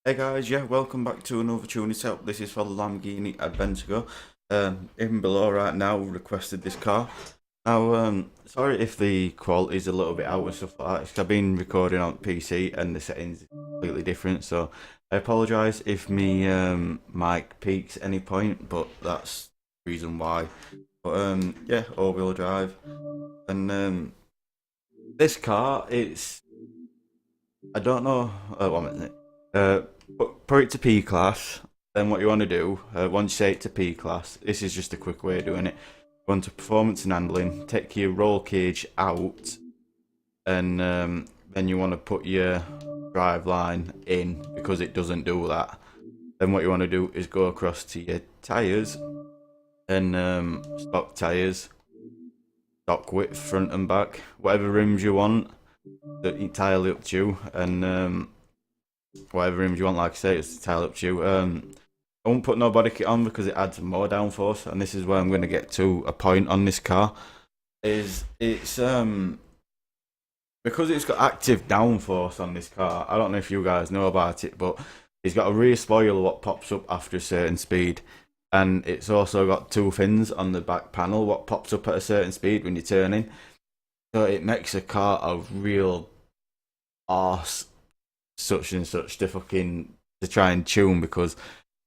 Hey guys, yeah, welcome back to another tuning setup. This is for the Lamborghini Aventador. Even below right now requested this car. Now, sorry if the quality is a little bit out and stuff like that. 'Cause I've been recording on PC and the settings are completely different, so I apologise if me mic peaks any point, but that's the reason why. But yeah, all-wheel drive, and this car, I don't know. 1 minute. Uh, put it to P class. Then what you want to do, once you say it to P class, this is just a quick way of doing it. Go into performance and handling, take your roll cage out, and then you want to put your drive line in because it doesn't do that. Then what you want to do is go across to your tyres and stock tyres, stock width front and back, whatever rims you want. That entirely up to you, and whatever rims you want, like I say, it's entirely up to you. I won't put no body kit on because it adds more downforce, and this is where I'm going to get to a point on this car. Is it's because it's got active downforce on this car. I don't know if you guys know about it, but it's got a rear spoiler what pops up after a certain speed, and it's also got two fins on the back panel what pops up at a certain speed when you're turning. So it makes a car a real arse such and such to try and tune, because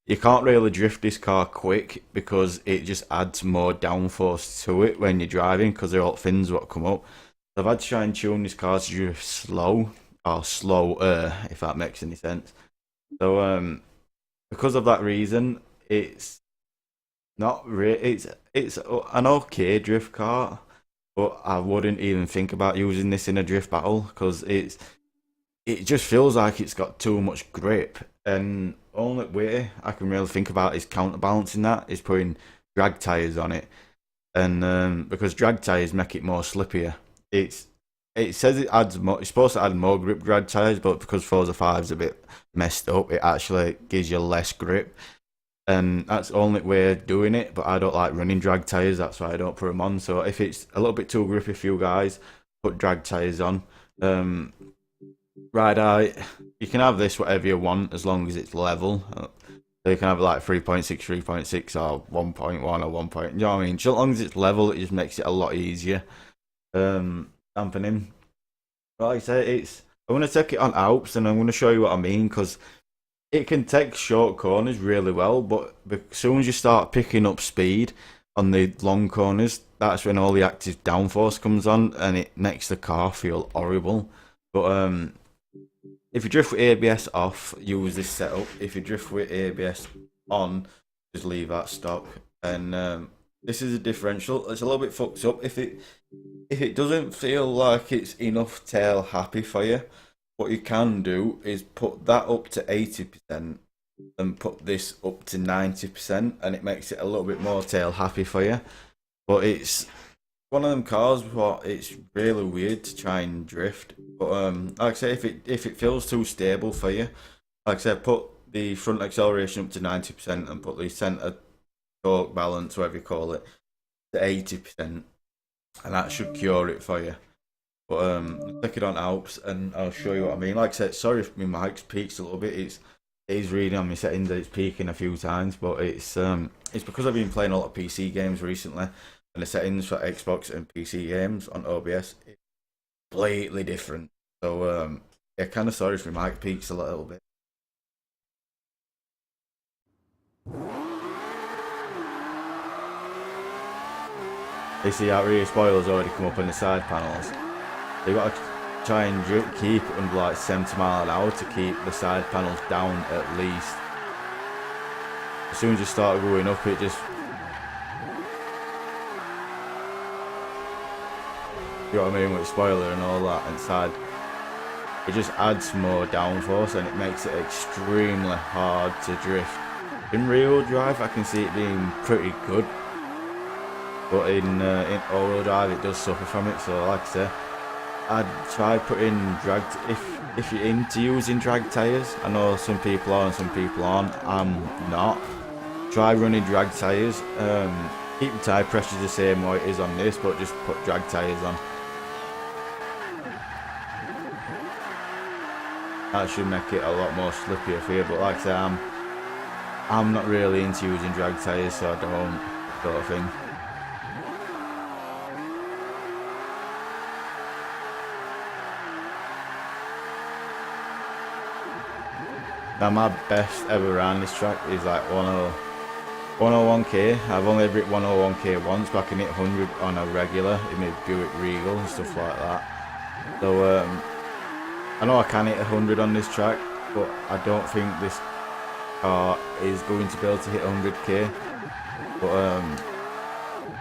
you can't really drift this car quick because it just adds more downforce to it when you're driving because they're all fins what come up. So I've had to try and tune this car to drift slow or slower, if that makes any sense. So because of that reason, it's not really it's an okay drift car, but I wouldn't even think about using this in a drift battle because it just feels like it's got too much grip, and only way I can really think about is counterbalancing that is putting drag tires on it, and because drag tires make it more slippier. It says it adds more. It's supposed to add more grip, drag tires, but because Forza 5 is a bit messed up, it actually gives you less grip, and that's the only way of doing it. But I don't like running drag tires, that's why I don't put them on. So if it's a little bit too grippy for you guys, put drag tires on. Ride out. You can have this whatever you want as long as it's level. So you can have like 3.6, 3.6, or 1.1 or 1. You know what I mean? So long as it's level, it just makes it a lot easier. Dampening. But like I say, I'm gonna take it on Alps, and I'm gonna show you what I mean, because it can take short corners really well, but as soon as you start picking up speed on the long corners, that's when all the active downforce comes on, and it makes the car feel horrible. But if you drift with ABS off, use this setup. If you drift with ABS on, just leave that stock. And this is a differential. It's a little bit fucked up. If it doesn't feel like it's enough tail happy for you, what you can do is put that up to 80% and put this up to 90%, and it makes it a little bit more tail happy for you. But it's one of them cars what it's really weird to try and drift. But like I say, if it feels too stable for you, like I said, put the front acceleration up to 90% and put the center torque balance, whatever you call it, to 80%, and that should cure it for you. But click it on Alps and I'll show you what I mean. Like I said, sorry if my mic's peaks a little bit. It's reading on my settings that it's peaking a few times, but it's because I've been playing a lot of PC games recently, and the settings for Xbox and PC games on OBS is completely different. So yeah, kind of sorry if my mic peaks a little bit. You see how rear spoilers already come up on the side panels. So you got to try and keep it under like 70 mile an hour to keep the side panels down at least. As soon as you start going up, it just, you know what I mean, with spoiler and all that inside, it just adds more downforce and it makes it extremely hard to drift. In rear-wheel drive, I can see it being pretty good, but in all-wheel drive, it does suffer from it. So, like I say, I'd try putting drag. If you're into using drag tires, I know some people are and some people aren't. I'm not. Try running drag tires. Keep the tire pressure the same way it is on this, but just put drag tires on. That should make it a lot more slippier for you. But like I say, I'm not really into using drag tyres, so I don't, sort of thing. Now my best ever around this track is like 101k. I've only ever hit 101k once, but I can hit 100 on a regular in my Buick Regal and stuff like that. So I know I can hit 100 on this track, but I don't think this car is going to be able to hit 100k. But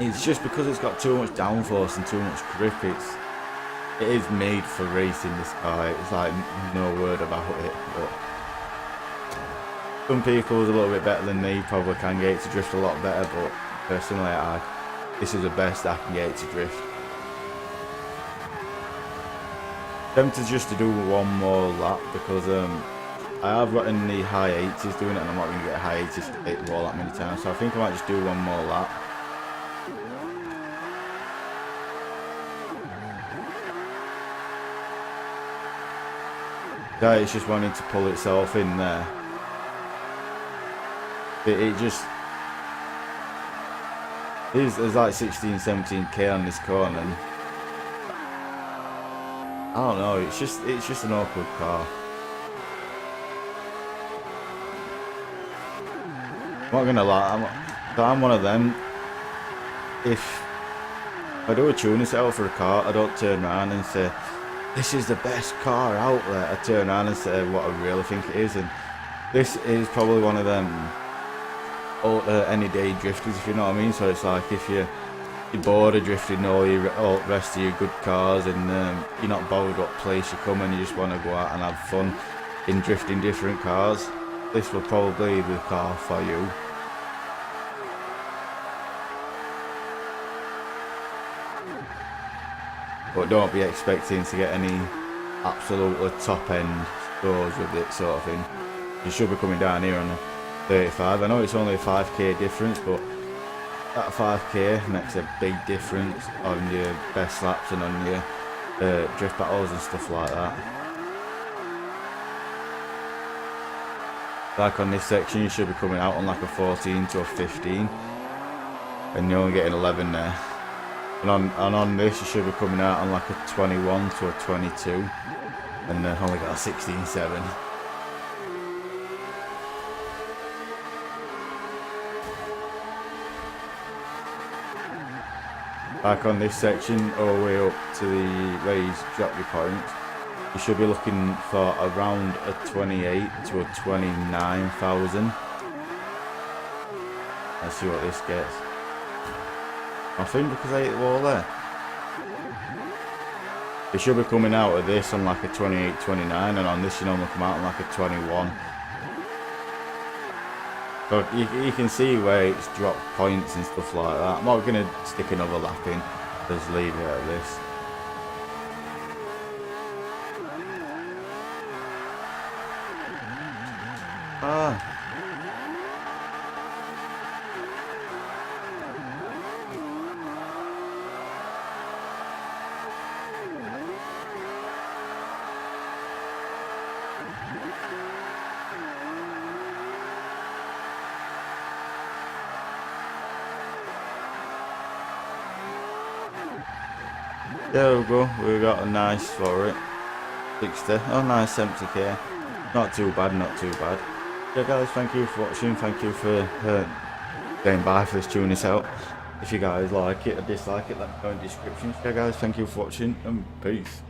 it's just because it's got too much downforce and too much grip. It is made for racing, this car. It's like no word about it. But some people is a little bit better than me, probably can get it to drift a lot better, but personally this is the best I can get it to drift. Tempted just to do one more lap because I have got in the high 80s doing it, and I'm not going to get high 80s to hit the wall that many times, so I think I might just do one more lap. Yeah, it's just wanting to pull itself in there. It just there's like 16-17k on this corner, and I don't know, it's just an awkward car. I'm not gonna lie, I'm one of them. If I do a tuning set out for a car, I don't turn around and say this is the best car out there. I turn around and say what I really think it is, and this is probably one of them any day drifters, if you know what I mean. So it's like if you're bored of drifting all the rest of your good cars, and you're not bothered what place you come, and you just want to go out and have fun in drifting different cars, this will probably be the car for you. But don't be expecting to get any absolutely top end scores with it, sort of thing. You should be coming down here on a 35. I know it's only a 5k difference, but that 5k makes a big difference on your best laps and on your drift battles and stuff like that. Like on this section, you should be coming out on like a 14 to a 15, and you're only getting 11 there. And on this, you should be coming out on like a 21 to a 22, and then only got a 16.7. Back on this section, all the way up to the where you drop your points, you should be looking for around a 28 to a 29,000. Let's see what this gets. I think because I hit the wall there. It should be coming out of this on like a 28, 29, and on this you normally come out on like a 21. So you can see where it's dropped points and stuff like that. I'm not going to stick another lap in, just leave it at this. There we go, we got a nice for it. 60, oh nice, 70k. Not too bad, not too bad. Yeah guys, thank you for watching, thank you for staying by for this tuning out. If you guys like it or dislike it, let me know in the description. Yeah guys, thank you for watching, and peace.